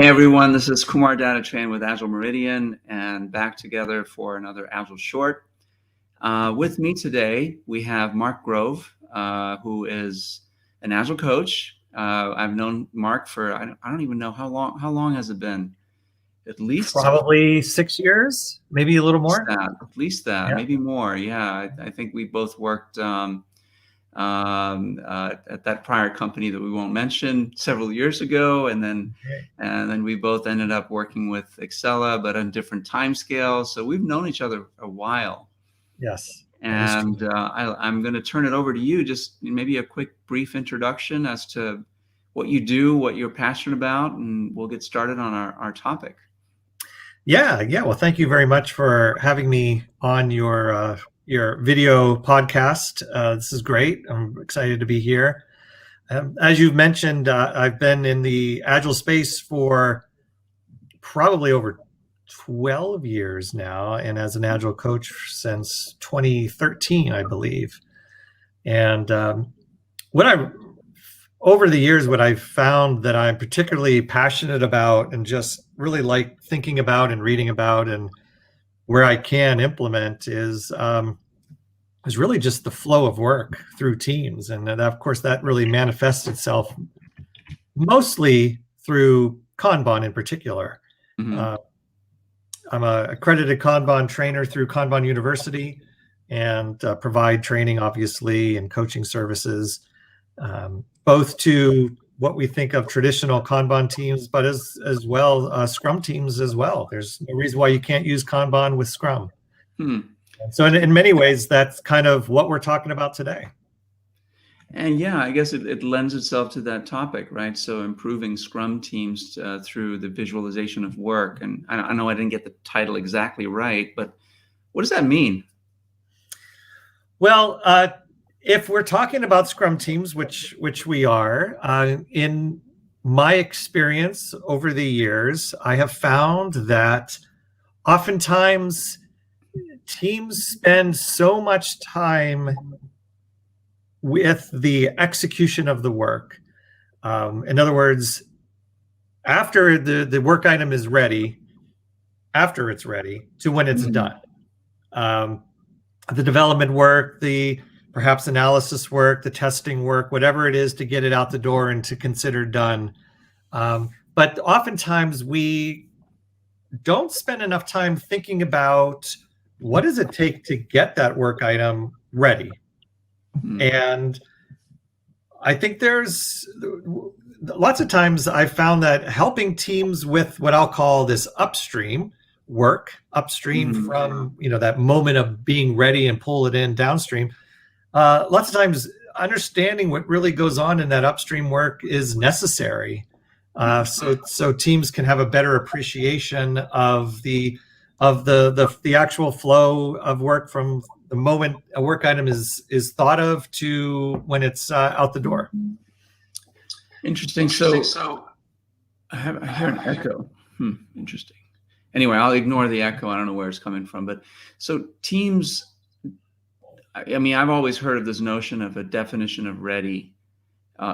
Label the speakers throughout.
Speaker 1: everyone, this is Kumar Data Train with Agile Meridian, and back together for another Agile Short. With me today, we have Mark Grove, who is an Agile coach. I've known Mark for, I don't even know how long has it been? At least
Speaker 2: probably 6 years, maybe a little more.
Speaker 1: At least that,
Speaker 2: Yeah.
Speaker 1: Maybe more. Yeah, I think we both worked at that prior company that we won't mention several years ago, and then we both ended up working with Excella, but on different timescales. So we've known each other a while.
Speaker 2: Yes.
Speaker 1: And I'm going to turn it over to you. Just maybe a quick, brief introduction as to what you do, what you're passionate about, and we'll get started on our topic.
Speaker 2: Yeah. Well, thank you very much for having me on your video podcast. This is great. I'm excited to be here. As you've mentioned, I've been in the Agile space for probably over 12 years now, and as an Agile coach since 2013, I believe. And over the years, what I've found that I'm particularly passionate about and just really like thinking about and reading about, and where I can implement is really just the flow of work through teams. And of course, that really manifests itself mostly through Kanban in particular. Mm-hmm. I'm an accredited Kanban trainer through Kanban University, and provide training, obviously, and coaching services, both to what we think of traditional Kanban teams, but as well Scrum teams as well. There's no reason why you can't use Kanban with Scrum. So in many ways, that's kind of what we're talking about today.
Speaker 1: And yeah, I guess it lends itself to that topic, right? So improving Scrum teams through the visualization of work. And I know I didn't get the title exactly right, but what does that mean?
Speaker 2: Well, if we're talking about Scrum teams, which we are, in my experience over the years, I have found that oftentimes teams spend so much time with the execution of the work. In other words, after the work item is ready, after it's ready to when it's done. The development work, the perhaps analysis work, the testing work, whatever it is to get it out the door and to consider done. But oftentimes we don't spend enough time thinking about what does it take to get that work item ready. And I think there's lots of times I've found that helping teams with what I'll call this upstream work, from that moment of being ready and pull it in downstream. Lots of times understanding what really goes on in that upstream work is necessary, so teams can have a better appreciation of the actual flow of work from the moment a work item is thought of to when it's out the door.
Speaker 1: Interesting. So I hear an echo. Interesting. Anyway, I'll ignore the echo. I don't know where it's coming from. But so teams, I mean, I've always heard of this notion of a definition of ready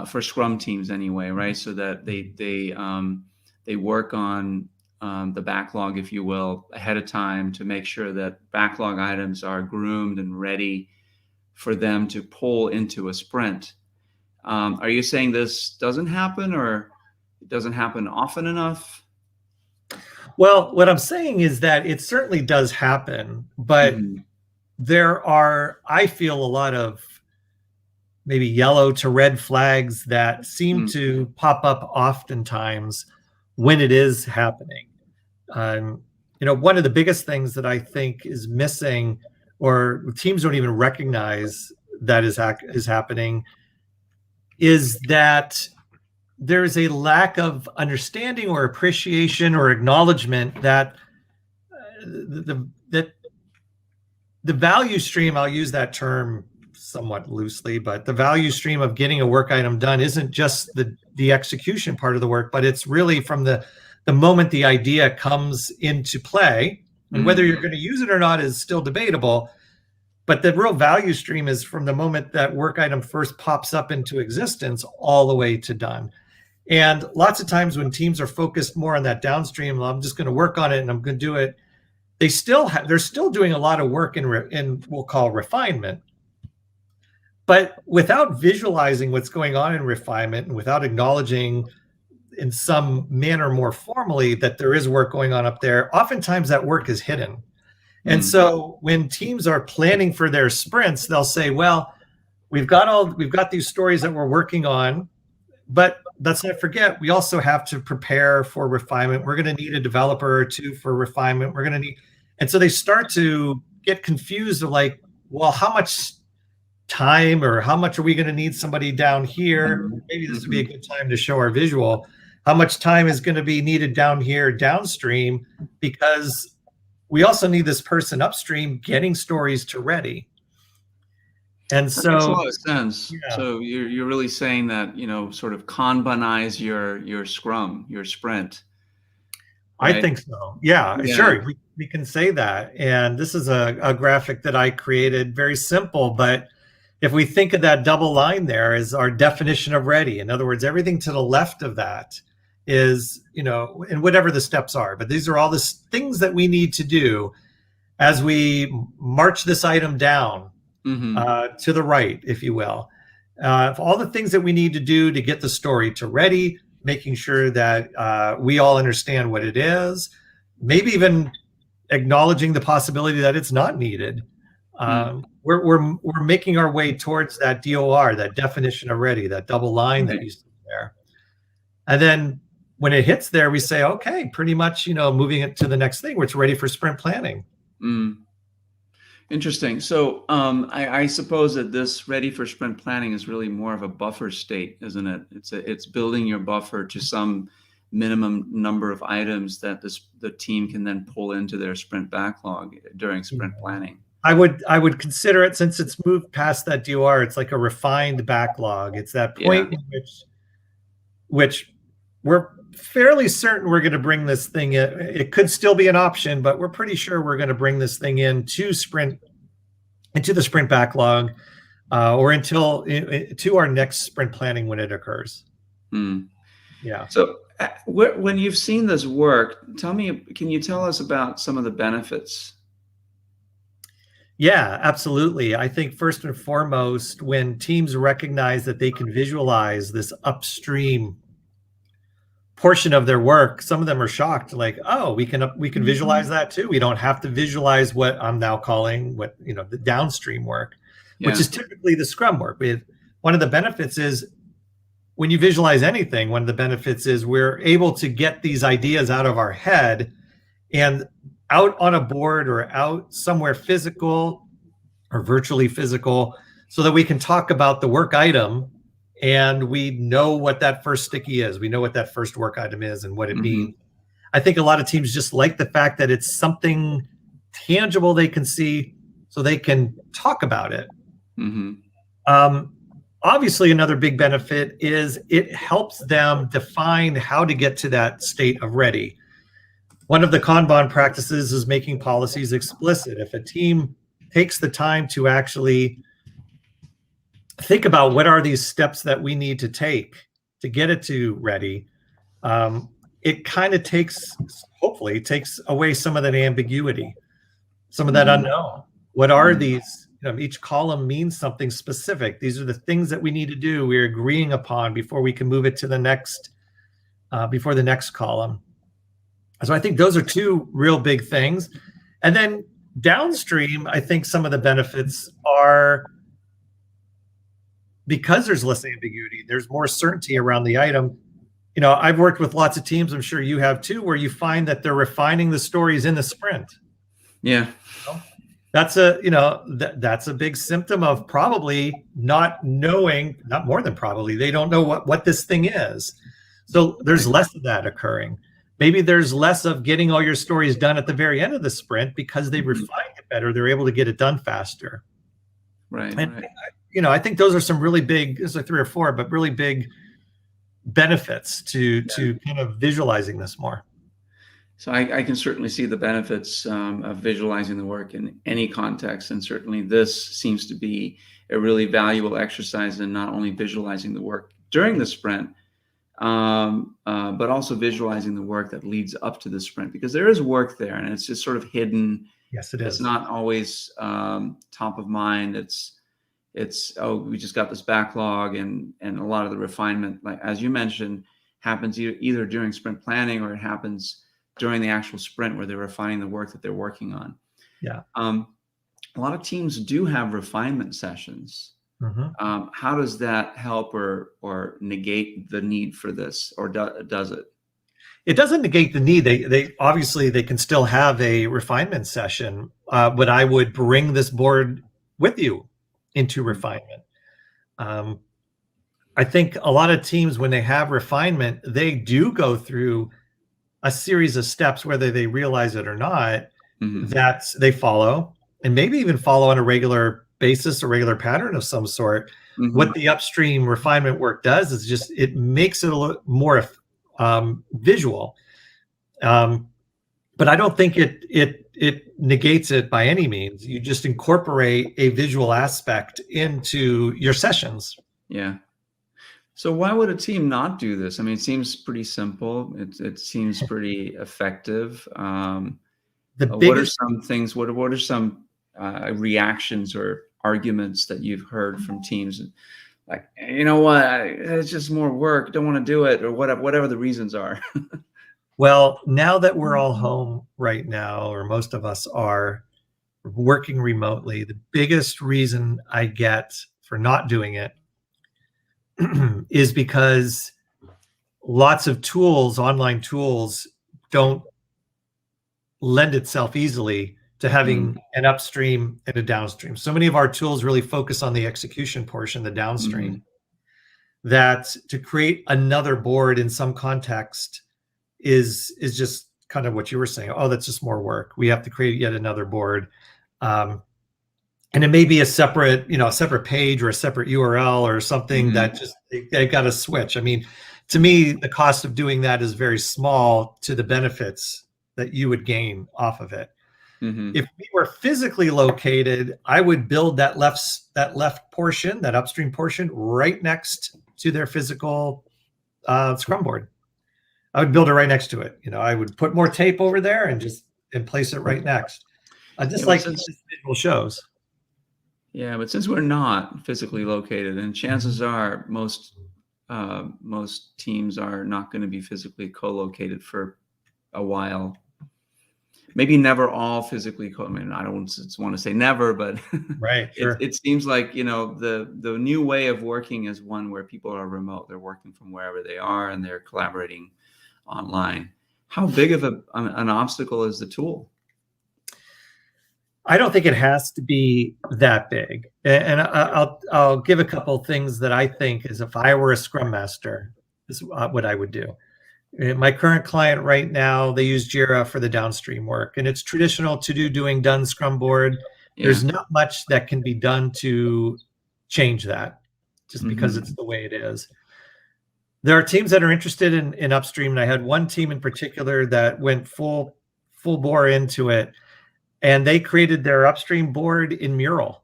Speaker 1: for Scrum teams anyway, right? So that they work on the backlog, if you will, ahead of time to make sure that backlog items are groomed and ready for them to pull into a sprint. Are you saying this doesn't happen, or it doesn't happen often enough?
Speaker 2: Well, what I'm saying is that it certainly does happen, but there are, I feel, a lot of maybe yellow to red flags that seem to pop up oftentimes when it is happening. One of the biggest things that I think is missing, or teams don't even recognize that is happening, is that there's a lack of understanding or appreciation or acknowledgement that the value stream, I'll use that term somewhat loosely, but the value stream of getting a work item done isn't just the execution part of the work, but it's really from the moment the idea comes into play, and whether you're going to use it or not is still debatable. But the real value stream is from the moment that work item first pops up into existence all the way to done. And lots of times when teams are focused more on that downstream, well, I'm just going to work on it and I'm going to do it. They're still doing a lot of work in we'll call refinement. But without visualizing what's going on in refinement and without acknowledging in some manner more formally that there is work going on up there, oftentimes that work is hidden. And so when teams are planning for their sprints, they'll say, well, we've got these stories that we're working on, but let's not forget, we also have to prepare for refinement. We're going to need a developer or two for refinement. And so they start to get confused of like, well, how much time or how much are we going to need somebody down here? Maybe this would be a good time to show our visual. How much time is going to be needed down here downstream? Because we also need this person upstream getting stories to ready. And so
Speaker 1: that makes a lot of sense. Yeah. So you're really saying that, sort of Kanbanize your Scrum, your sprint. Right?
Speaker 2: I think so. Yeah. Sure. We can say that. And this is a graphic that I created, very simple, but if we think of that double line there as our definition of ready, in other words, everything to the left of that is, and whatever the steps are, but these are all the things that we need to do as we march this item down to the right, if you will. All the things that we need to do to get the story to ready, making sure that we all understand what it is, maybe even acknowledging the possibility that it's not needed. We're making our way towards that DOR, that definition of ready, that double line that you see there. And then when it hits there, we say, okay, pretty much, moving it to the next thing, which is ready for sprint planning.
Speaker 1: Interesting. So I suppose that this ready for sprint planning is really more of a buffer state, isn't it? It's building your buffer to some minimum number of items that the team can then pull into their sprint backlog during sprint planning.
Speaker 2: I would consider it, since it's moved past that DOR, it's like a refined backlog. It's that point in which we're fairly certain we're going to bring this thing in. It could still be an option, but we're pretty sure we're going to bring this thing into the sprint backlog, or to our next sprint planning when it occurs. Yeah.
Speaker 1: So when you've seen this work, can you tell us about some of the benefits?
Speaker 2: Yeah, absolutely. I think first and foremost, when teams recognize that they can visualize this upstream portion of their work, some of them are shocked, like, oh, we can visualize that too. We don't have to visualize what I'm now calling the downstream work, which is typically the Scrum work. One of the benefits is when you visualize anything, one of the benefits is we're able to get these ideas out of our head and out on a board or out somewhere physical or virtually physical, so that we can talk about the work item and we know what that first sticky is. We know what that first work item is and what it means. I think a lot of teams just like the fact that it's something tangible they can see, so they can talk about it. Obviously, another big benefit is it helps them define how to get to that state of ready. One of the Kanban practices is making policies explicit. If a team takes the time to actually think about what are these steps that we need to take to get it to ready, it kind of hopefully takes away some of that ambiguity, some of that unknown. What are these? Each column means something specific. These are the things that we need to do, we're agreeing upon before we can move it to the next, before the next column. So I think those are two real big things. And then downstream, I think some of the benefits are, because there's less ambiguity, there's more certainty around the item. I've worked with lots of teams, I'm sure you have too, where you find that they're refining the stories in the sprint.
Speaker 1: Yeah.
Speaker 2: That's a big symptom of probably not knowing, not more than probably, they don't know what this thing is. So there's less of that occurring. Maybe there's less of getting all your stories done at the very end of the sprint because they refined it better. They're able to get it done faster.
Speaker 1: Right.
Speaker 2: And, I think those are some really big, there's like 3 or 4, but really big benefits to kind of visualizing this more.
Speaker 1: So I can certainly see the benefits of visualizing the work in any context. And certainly this seems to be a really valuable exercise in not only visualizing the work during the sprint, but also visualizing the work that leads up to the sprint, because there is work there and it's just sort of hidden.
Speaker 2: Yes, it
Speaker 1: It's
Speaker 2: is.
Speaker 1: not always top of mind. It's oh, we just got this backlog, and a lot of the refinement, like as you mentioned, happens either during sprint planning or it happens during the actual sprint where they're refining the work that they're working on.
Speaker 2: Yeah.
Speaker 1: A lot of teams do have refinement sessions. How does that help or negate the need for this, or does it?
Speaker 2: It doesn't negate the need. They obviously they can still have a refinement session, but I would bring this board with you into refinement. I think a lot of teams, when they have refinement, they do go through a series of steps, whether they realize it or not, that they follow, and maybe even follow on a regular basis, a regular pattern of some sort. What the upstream refinement work does is just, it makes it a little more visual. But I don't think it negates it by any means. You just incorporate a visual aspect into your sessions.
Speaker 1: Yeah. So why would a team not do this? I mean, it seems pretty simple. It seems pretty effective. What are some things? What are some reactions or arguments that you've heard from teams? Like, you know what? It's just more work. Don't want to do it, or whatever the reasons are.
Speaker 2: Well, now that we're all home right now, or most of us are working remotely, the biggest reason I get for not doing it is because lots of tools, online tools, don't lend itself easily to having an upstream and a downstream. So many of our tools really focus on the execution portion, the downstream, that to create another board in some context is just kind of what you were saying. Oh, that's just more work. We have to create yet another board. And it may be a separate, a separate page or a separate URL or something that just, they got to switch. I mean, to me, the cost of doing that is very small to the benefits that you would gain off of it. If we were physically located, I would build that left portion, that upstream portion, right next to their physical Scrum board. I would build it right next to it. I would put more tape over there and place it right next, just like visual shows.
Speaker 1: Yeah, but since we're not physically located, and chances are most teams are not going to be physically co-located for a while. Maybe never all physically I mean, I don't want to say never, but
Speaker 2: right, sure.
Speaker 1: it seems like, the new way of working is one where people are remote. They're working from wherever they are and they're collaborating online. How big of an obstacle is the tool?
Speaker 2: I don't think it has to be that big. And I'll give a couple of things that I think is, if I were a Scrum Master, is what I would do. My current client right now, they use Jira for the downstream work, and it's traditional doing done Scrum board. Yeah. There's not much that can be done to change that, just because it's the way it is. There are teams that are interested in upstream, and I had one team in particular that went full bore into it, and they created their upstream board in Mural.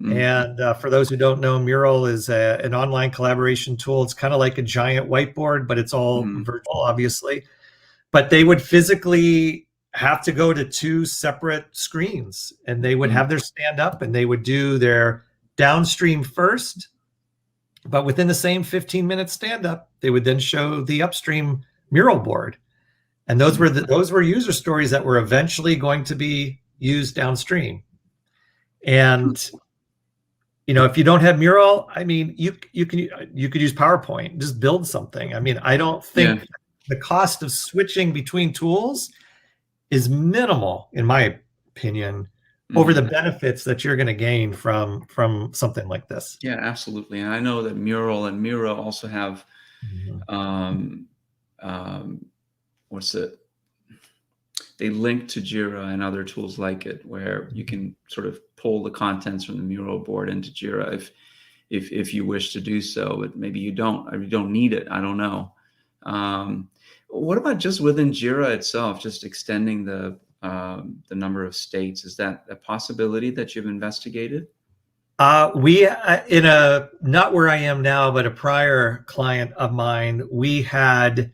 Speaker 2: And for those who don't know, Mural is an online collaboration tool. It's kind of like a giant whiteboard, but it's all virtual, obviously. But they would physically have to go to two separate screens, and they would have their stand up, and they would do their downstream first. But within the same 15-minute stand up, they would then show the upstream Mural board. And those were user stories that were eventually going to be used downstream. And if you don't have Mural, I mean, you could use PowerPoint, just build something. I mean, I don't think the cost of switching between tools is minimal, in my opinion, over the benefits that you're going to gain from something like this.
Speaker 1: Yeah, absolutely. And I know that Mural and Miro also have, they link to Jira and other tools like it, where you can sort of pull the contents from the Mural board into Jira if you wish to do so, but maybe you don't, or you don't need it. I don't know. What about just within Jira itself, just extending the number of states? Is that a possibility that you've investigated?
Speaker 2: We in a not where I am now, but a prior client of mine, we had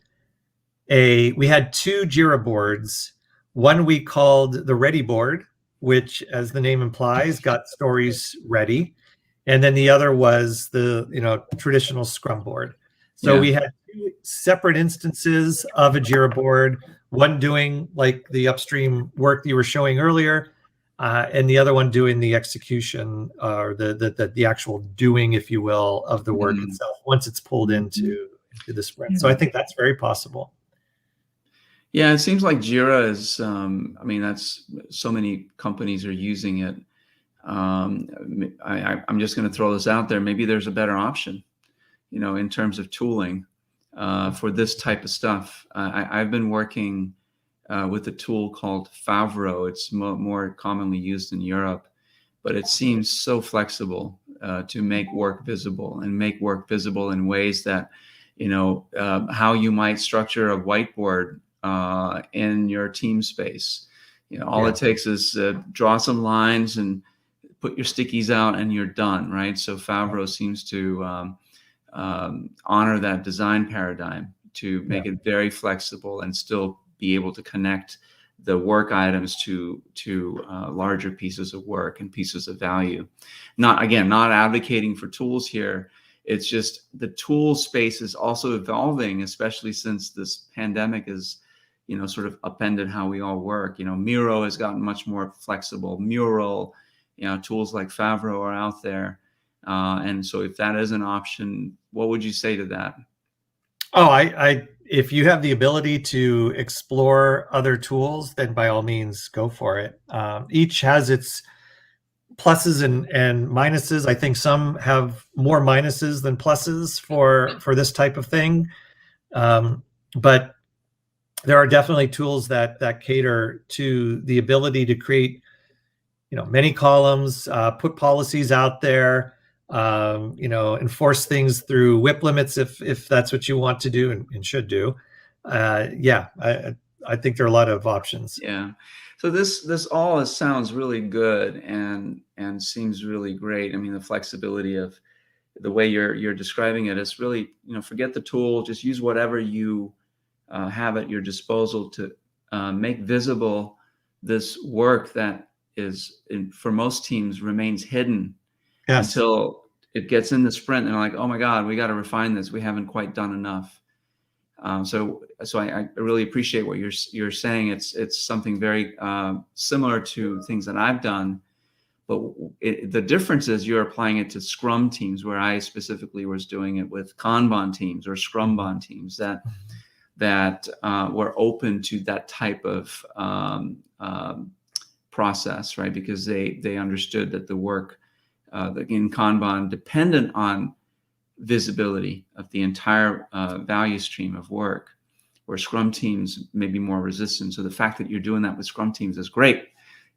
Speaker 2: two Jira boards. One we called the Ready board, which, as the name implies, got stories ready, and then the other was the traditional Scrum board. So we had two separate instances of a Jira board, one doing like the upstream work that you were showing earlier, and the other one doing the execution or the actual doing, if you will, of the work itself once it's pulled into the sprint. So I think that's very possible.
Speaker 1: Yeah, it seems like Jira is, I mean, that's so many companies are using it. I'm just going to throw this out there. Maybe there's a better option, in terms of tooling for this type of stuff. I've been working with a tool called Favro. It's more commonly used in Europe, but it seems so flexible to make work visible and make work visible in ways that, how you might structure a whiteboard in your team space. All it takes is draw some lines and put your stickies out and you're done, right? So Favro seems to honor that design paradigm to make it very flexible and still be able to connect the work items to larger pieces of work and pieces of value. Not advocating for tools here. It's just the tool space is also evolving, especially since this pandemic is, sort of upended how we all work. Miro has gotten much more flexible. Mural, tools like Favro are out there. And so if that is an option, what would you say to that?
Speaker 2: Oh, if you have the ability to explore other tools, then by all means go for it. Each has its pluses and minuses. I think some have more minuses than pluses for this type of thing. But there are definitely tools that cater to the ability to create, many columns, put policies out there, enforce things through WIP limits if that's what you want to do and should do. I think there are a lot of options.
Speaker 1: Yeah. So this all sounds really good and seems really great. I mean, the flexibility of the way you're describing it is really, forget the tool, just use whatever you have at your disposal to make visible this work that is, for most teams, remains hidden until it gets in the sprint and they're like, oh my God, we got to refine this. We haven't quite done enough. So I really appreciate what you're saying. It's something very similar to things that I've done, but the difference is you're applying it to Scrum teams, where I specifically was doing it with Kanban teams or Scrumban teams that were open to that type of process, right? Because they understood that the work in Kanban dependent on visibility of the entire value stream of work, where Scrum teams may be more resistant. So the fact that you're doing that with Scrum teams is great.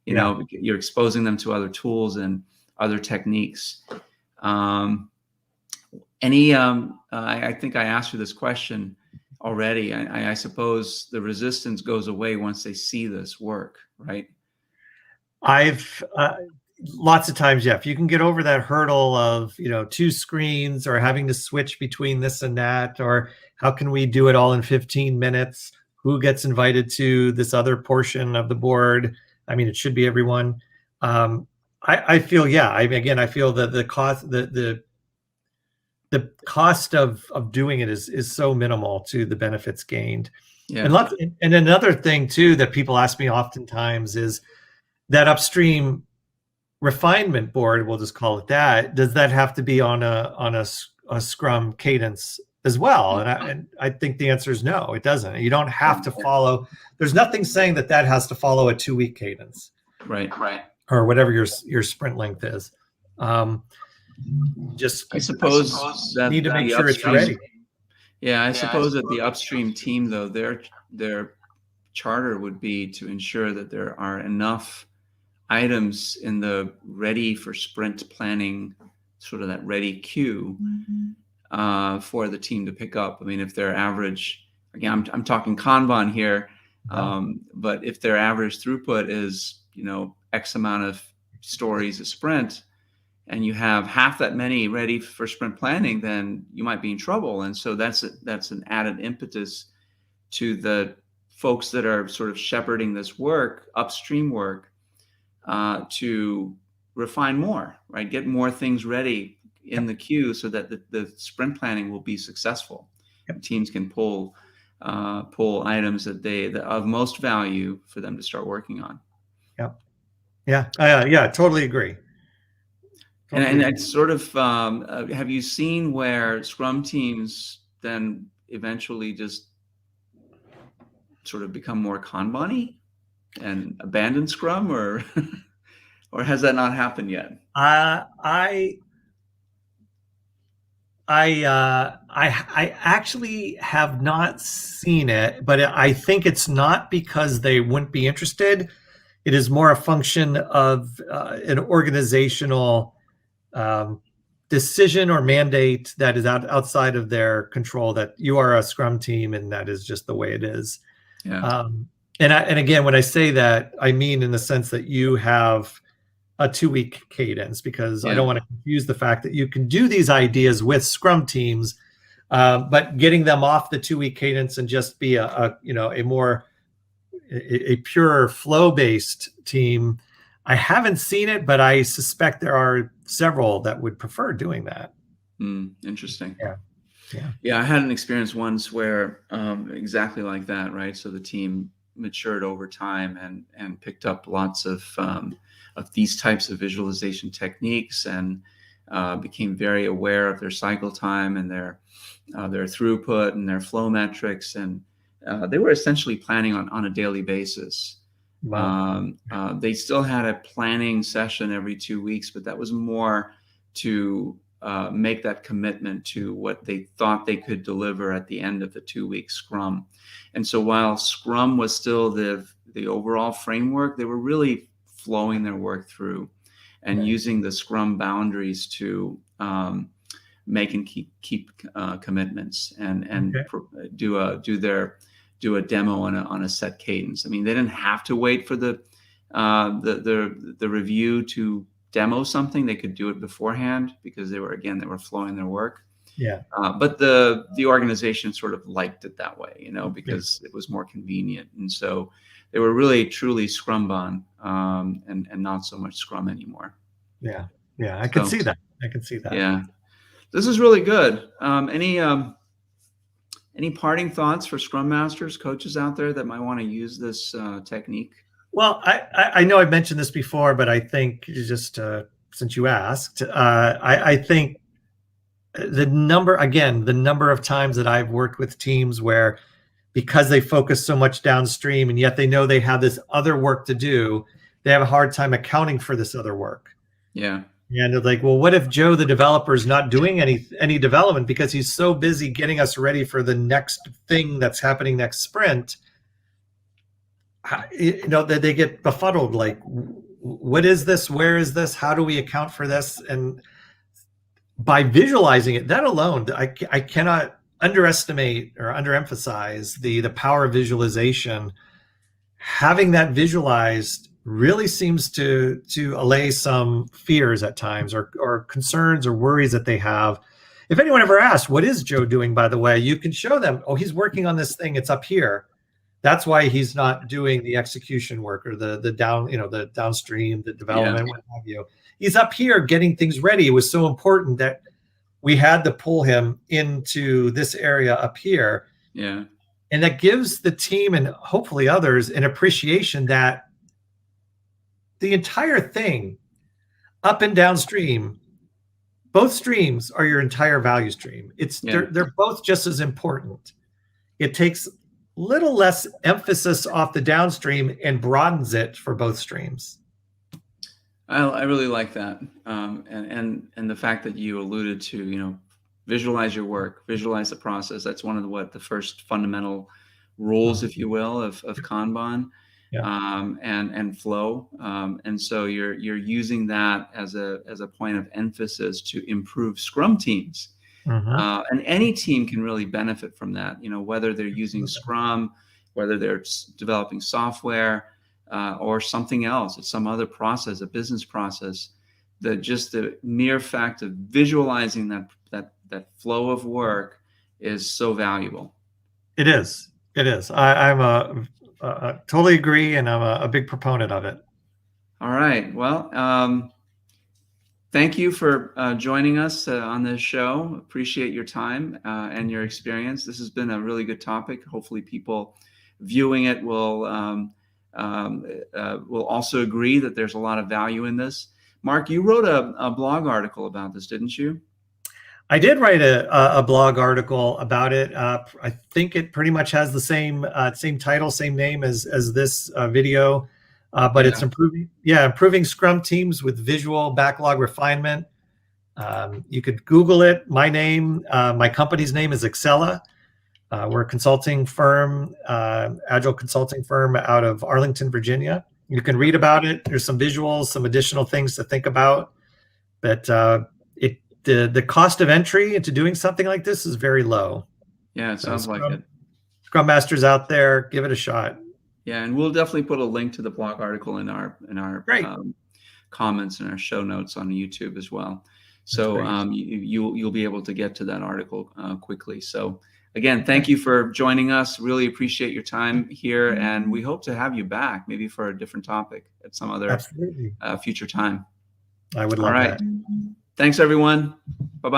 Speaker 1: You're exposing them to other tools and other techniques. I think I asked you this question already. I suppose the resistance goes away once they see this work, right?
Speaker 2: I've lots of times, if you can get over that hurdle of two screens or having to switch between this and that, or how can we do it all in 15 minutes? Who gets invited to this other portion of the board? I mean, it should be everyone. I feel, I feel that the cost of doing it is so minimal to the benefits gained. Yeah. And another thing too that people ask me oftentimes is that upstream refinement board, we'll just call it that, does that have to be on a Scrum cadence as well? And I think the answer is no, it doesn't. You don't have to follow. There's nothing saying that has to follow a 2-week cadence,
Speaker 1: right,
Speaker 2: or whatever your sprint length is. I suppose that need to make sure it's ready.
Speaker 1: Yeah, I suppose that the upstream team, though, their charter would be to ensure that there are enough items in the ready for sprint planning, sort of that ready queue, for the team to pick up. I mean, if their average, again, I'm talking Kanban here, but if their average throughput is, X amount of stories a sprint, and you have half that many ready for sprint planning, then you might be in trouble. And so that's an added impetus to the folks that are sort of shepherding this work, upstream work, to refine more, right? Get more things ready in the queue so that the sprint planning will be successful. Yep. Teams can pull items that of most value for them to start working on.
Speaker 2: Yeah, totally agree.
Speaker 1: And it's sort of, have you seen where Scrum teams then eventually just sort of become more Kanban-y and abandon Scrum, or or has that not happened yet?
Speaker 2: I actually have not seen it, but I think it's not because they wouldn't be interested. It is more a function of an organizational decision or mandate that is outside of their control, that you are a Scrum team and that is just the way it is.
Speaker 1: Yeah.
Speaker 2: And again, when I say that, I mean in the sense that you have a 2-week cadence, because I don't want to confuse the fact that you can do these ideas with Scrum teams, but getting them off the 2-week cadence and just be a pure flow-based team. I haven't seen it, but I suspect there are several that would prefer doing that.
Speaker 1: Interesting.
Speaker 2: Yeah.
Speaker 1: I had an experience once where exactly like that, right? So the team matured over time and picked up lots of these types of visualization techniques, and became very aware of their cycle time and their throughput and their flow metrics, and they were essentially planning on a daily basis.
Speaker 2: Wow.
Speaker 1: They still had a planning session every 2 weeks, but that was more to make that commitment to what they thought they could deliver at the end of the 2-week Scrum. And so while Scrum was still the overall framework, they were really flowing their work through and using the Scrum boundaries to make and keep commitments and do a demo on a set cadence. I mean, they didn't have to wait for the review to demo something. They could do it beforehand because they were flowing their work.
Speaker 2: Yeah.
Speaker 1: But the organization sort of liked it that way, because it was more convenient. And so they were really truly Scrumban, and not so much Scrum anymore.
Speaker 2: Yeah. I can see that.
Speaker 1: Yeah. This is really good. Any parting thoughts for Scrum Masters, coaches out there that might want to use this technique?
Speaker 2: Well, I know I've mentioned this before, but I think just since you asked, I think the number of times that I've worked with teams where, because they focus so much downstream and yet they know they have this other work to do, they have a hard time accounting for this other work.
Speaker 1: Yeah.
Speaker 2: And they're like, well, what if Joe, the developer, is not doing any development because he's so busy getting us ready for the next thing that's happening next sprint? That they get befuddled, like, what is this? Where is this? How do we account for this? And by visualizing it, that alone, I cannot underestimate or underemphasize the power of visualization. Having that visualized really seems to allay some fears at times, or concerns or worries that they have. If anyone ever asks, what is Joe doing, by the way, you can show them, oh, he's working on this thing. It's up here. That's why he's not doing the execution work or the downstream, the development, what have you. He's up here getting things ready. It was so important that we had to pull him into this area up here.
Speaker 1: Yeah.
Speaker 2: And that gives the team and hopefully others an appreciation that the entire thing, up and downstream, both streams are your entire value stream. They're both just as important. It takes little less emphasis off the downstream and broadens it for both streams.
Speaker 1: I really like that, and the fact that you alluded to, visualize your work, visualize the process. That's one of the first fundamental rules, if you will, of Kanban, and flow. And so you're using that as a point of emphasis to improve Scrum teams.
Speaker 2: Mm-hmm.
Speaker 1: And any team can really benefit from that, whether they're using Scrum, whether they're developing software, or something else. It's some other process, a business process. just the mere fact of visualizing that flow of work is so valuable.
Speaker 2: It is. It is. I'm totally agree, and I'm a big proponent of it.
Speaker 1: All right. Well, thank you for joining us on this show. Appreciate your time and your experience. This has been a really good topic. Hopefully people viewing it will also agree that there's a lot of value in this. Mark, you wrote a blog article about this, didn't you?
Speaker 2: I did write a blog article about it. I think it pretty much has the same title, same name as this video, but it's improving Scrum Teams with visual backlog refinement. You could Google it. My name, my company's name is Excella. We're a consulting firm, agile consulting firm out of Arlington, Virginia. You can read about it. There's some visuals, some additional things to think about. But the cost of entry into doing something like this is very low.
Speaker 1: Yeah, it sounds like it.
Speaker 2: Scrum Masters out there, give it a shot.
Speaker 1: Yeah, and we'll definitely put a link to the blog article in our comments and our show notes on YouTube as well. So you'll be able to get to that article quickly. So again, thank you for joining us. Really appreciate your time here, and we hope to have you back, maybe for a different topic at some other future time.
Speaker 2: I would love that.
Speaker 1: Thanks, everyone. Bye-bye.